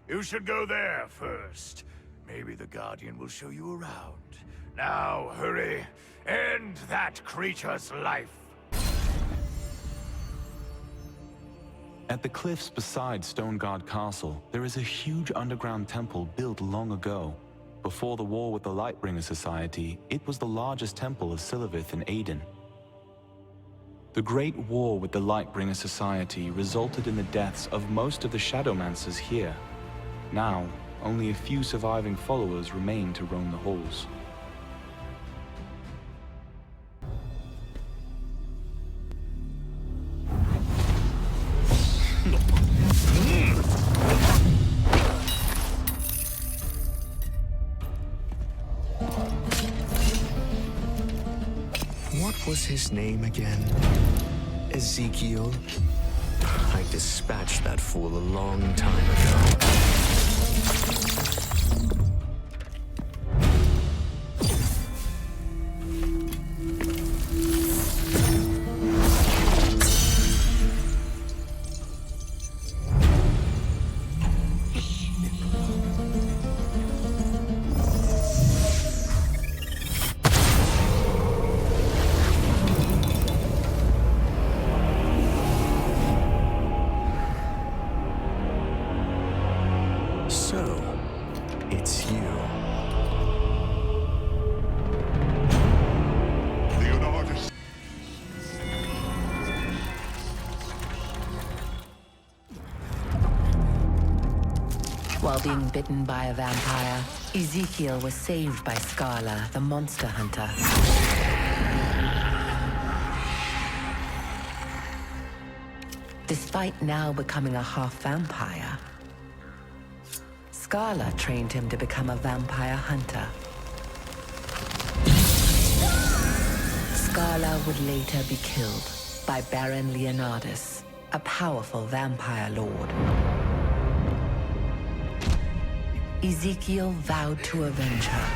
You should go there first. Maybe the Guardian will show you around. Now, hurry. End that creature's life. At the cliffs beside Stoneguard Castle, there is a huge underground temple built long ago. Before the war with the Lightbringer Society, it was the largest temple of Silvereth in Aden. The Great War with the Lightbringer Society resulted in the deaths of most of the Shadowmancers here. Now, only a few surviving followers remain to roam the halls. What was his name again? Ezekiel? I dispatched that fool a long time ago. While being bitten by a vampire, Ezekiel was saved by Scala, the monster hunter. Despite now becoming a half-vampire, Scala trained him to become a vampire hunter. Scala would later be killed by Baron Leonardus, a powerful vampire lord. Ezekiel vowed to avenge her.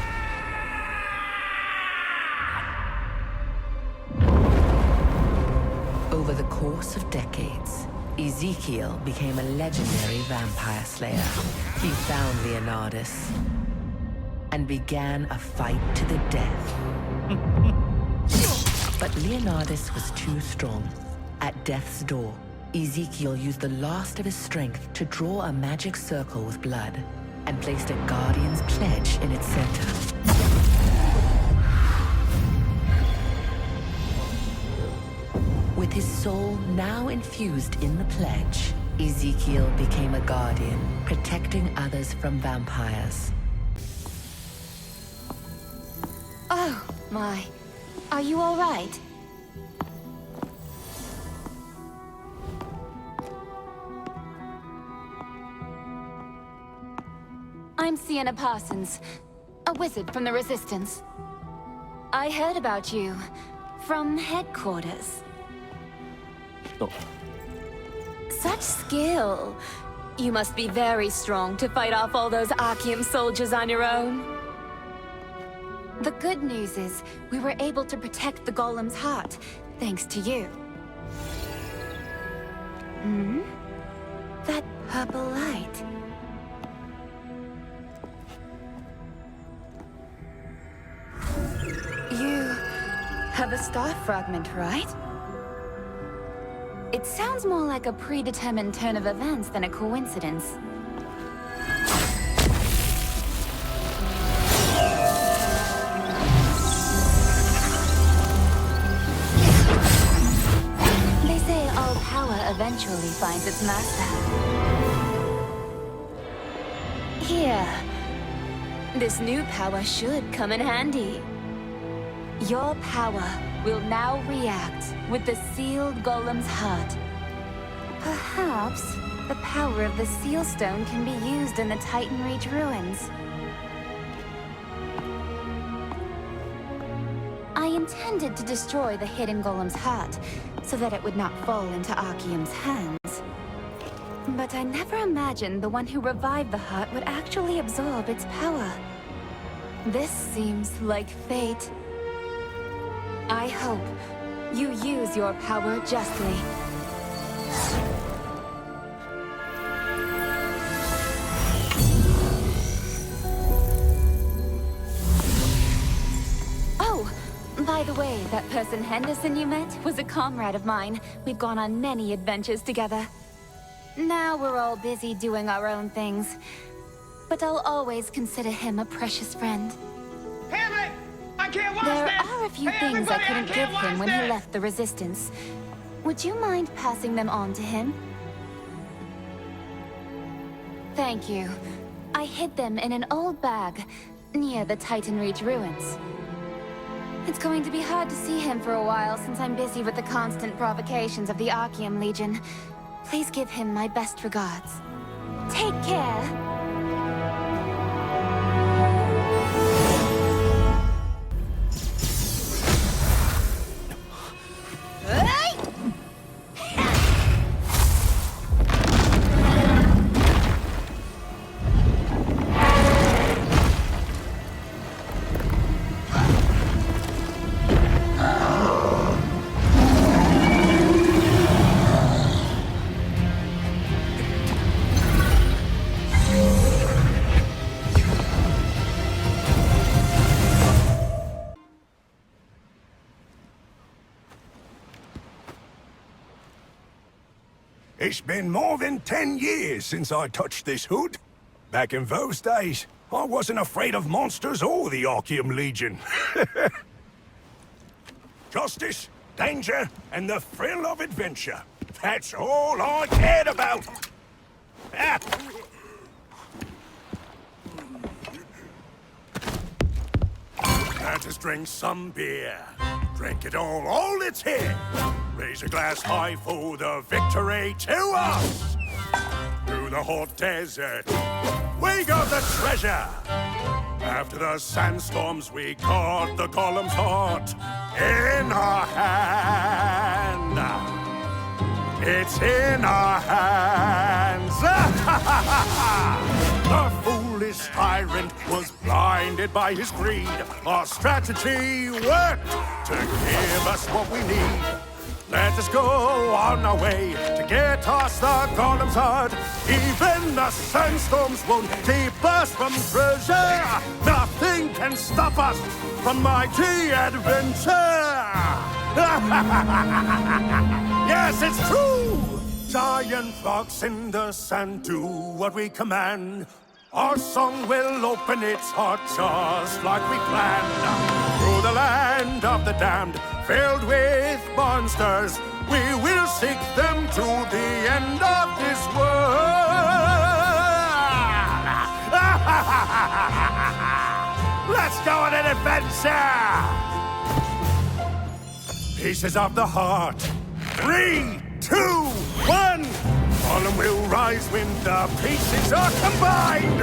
Over the course of decades, Ezekiel became a legendary vampire slayer. He found Leonardus and began a fight to the death. But Leonardus was too strong. At death's door, Ezekiel used the last of his strength to draw a magic circle with blood and placed a Guardian's Pledge in its center. With his soul now infused in the Pledge, Ezekiel became a Guardian, protecting others from vampires. Oh, my. Are you all right? I'm Sienna Parsons, a wizard from the Resistance. I heard about you from headquarters. Oh. Such skill. You must be very strong to fight off all those Archeum soldiers on your own. The good news is, we were able to protect the Golem's heart, thanks to you. Hmm? That purple light. You have a star fragment, right? It sounds more like a predetermined turn of events than a coincidence. eventually finds its master. Here. This new power should come in handy. Your power will now react with the sealed golem's heart. Perhaps the power of the seal stone can be used in the Titan Reach ruins. I intended to destroy the hidden golem's heart, so that it would not fall into Archeum's hands. But I never imagined the one who revived the heart would actually absorb its power. This seems like fate. I hope you use your power justly. Oh, by the way, that person Henderson you met was a comrade of mine. We've gone on many adventures together. Now we're all busy doing our own things. But I'll always consider him a precious friend. Hamlet! I can't watch There this! are a few Hey, things I everybody, couldn't give can't watch him when he this! left the Resistance. Would you mind passing them on to him? Thank you. I hid them in an old bag near the Titan Reach ruins. It's going to be hard to see him for a while since I'm busy with the constant provocations of the Archeum Legion. Please give him my best regards. Take care! It's been more than 10 years since I touched this hood. Back in those days, I wasn't afraid of monsters or the Archeum Legion. Justice, danger, and the thrill of adventure. That's all I cared about. Ah. Let us drink some beer. Drink it all it's here. Raise a glass high for the victory to us. Through the hot desert, we got the treasure. After the sandstorms, we caught the golem's heart in our hand. It's in our hands. The foolish tyrant was blinded by his greed. Our strategy worked to give us what we need. Let us go on our way to get us the golem's heart. Even the sandstorms won't keep us from treasure. Nothing can stop us from mighty adventure. Yes, it's true! Giant rocks in the sand do what we command. Our song will open its heart just like we planned. Through the land of the damned, filled with monsters, we will seek them to the end of this world. Let's go on an adventure! Pieces of the heart. 3, 2, 1! Golem will rise when the pieces are combined!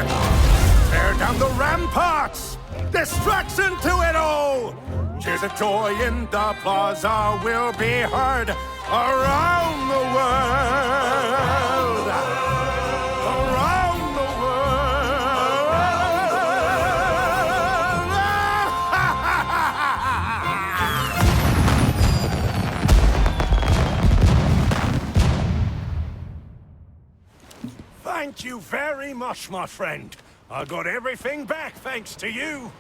Tear down the ramparts! Destruction to it all! Cheers of joy in the plaza will be heard around the world! Around the Thank you very much, my friend. I got everything back thanks to you.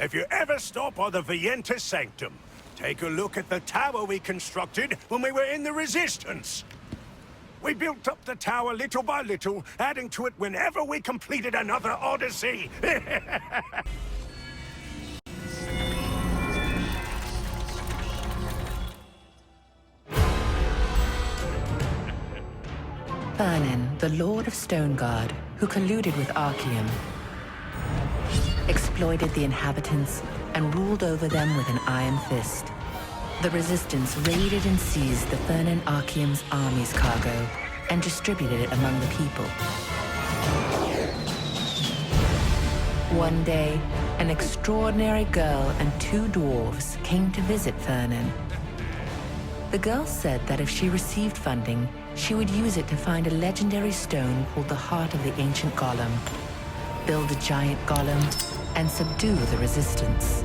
If you ever stop by the Vientus Sanctum, take a look at the tower we constructed when we were in the Resistance. We built up the tower little by little, adding to it whenever we completed another odyssey. Fernin, the Lord of Stoneguard, who colluded with Archeum, exploited the inhabitants and ruled over them with an iron fist. The Resistance raided and seized the Fernin Archeum's army's cargo and distributed it among the people. One day, an extraordinary girl and 2 dwarves came to visit Fernin. The girl said that if she received funding, she would use it to find a legendary stone called the Heart of the Ancient Golem, build a giant golem, and subdue the Resistance.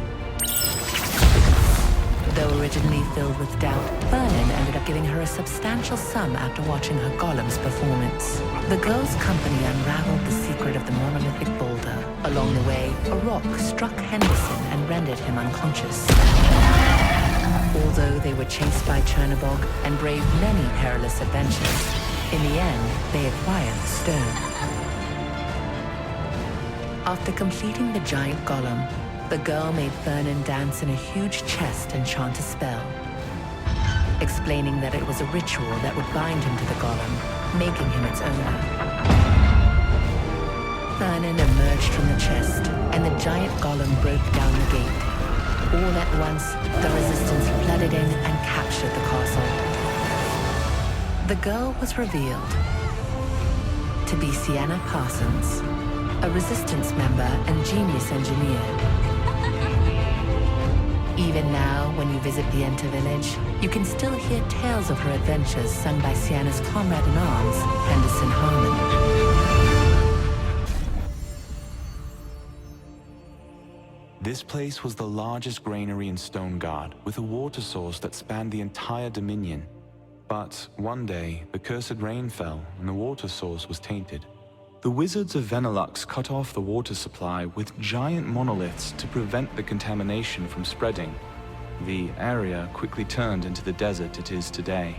Though originally filled with doubt, Fernin ended up giving her a substantial sum after watching her golem's performance. The girl's company unraveled the secret of the monolithic boulder. Along the way, a rock struck Henderson and rendered him unconscious. Although they were chased by Chernobog and braved many perilous adventures, in the end, they acquired the stone. After completing the giant golem, the girl made Fernin dance in a huge chest and chant a spell, explaining that it was a ritual that would bind him to the golem, making him its owner. Fernin emerged from the chest, and the giant golem broke down the gate. All at once, the Resistance flooded in and captured the castle. The girl was revealed to be Sienna Parsons, a Resistance member and genius engineer. Even now, when you visit the Enter village, you can still hear tales of her adventures sung by Sienna's comrade-in-arms, Henderson Harmon. This place was the largest granary in Stoneguard, with a water source that spanned the entire Dominion. But one day, the cursed rain fell, and the water source was tainted. The wizards of Venelux cut off the water supply with giant monoliths to prevent the contamination from spreading. The area quickly turned into the desert it is today.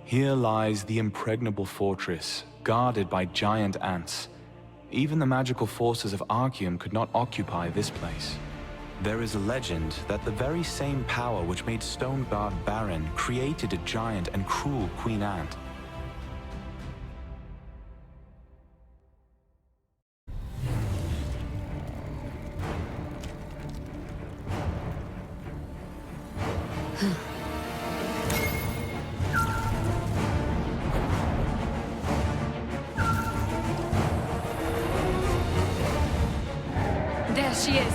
Here lies the impregnable fortress, guarded by giant ants. Even the magical forces of Archeum could not occupy this place. There is a legend that the very same power which made Stoneguard barren created a giant and cruel Queen Ant. There she is.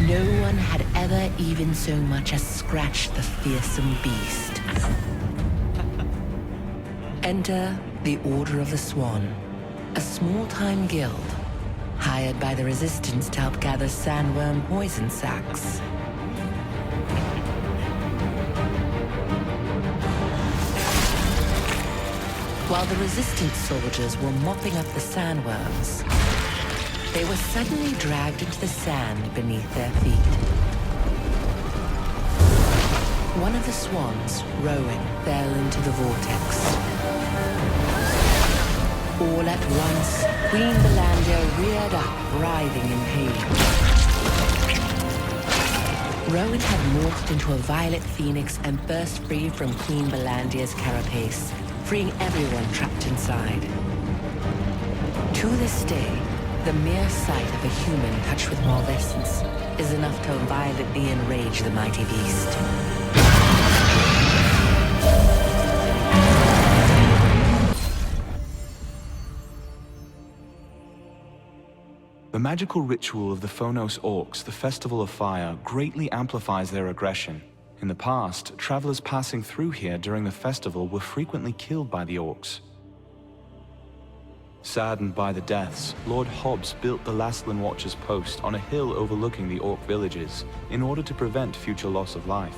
No one had ever even so much as scratched the fearsome beast. Enter the Order of the Swan, a small-time guild, hired by the Resistance to help gather sandworm poison sacs. While the Resistance soldiers were mopping up the sandworms, they were suddenly dragged into the sand beneath their feet. One of the swans, rowing, fell into the vortex. All at once, Queen Belandia reared up, writhing in pain. Rowan had morphed into a violet phoenix and burst free from Queen Belandia's carapace, freeing everyone trapped inside. To this day, the mere sight of a human touched with malvescence is enough to violently enrage the mighty beast. The magical ritual of the Phonos Orcs, the Festival of Fire, greatly amplifies their aggression. In the past, travelers passing through here during the festival were frequently killed by the Orcs. Saddened by the deaths, Lord Hobbs built the Lastlin Watcher's post on a hill overlooking the Orc villages in order to prevent future loss of life.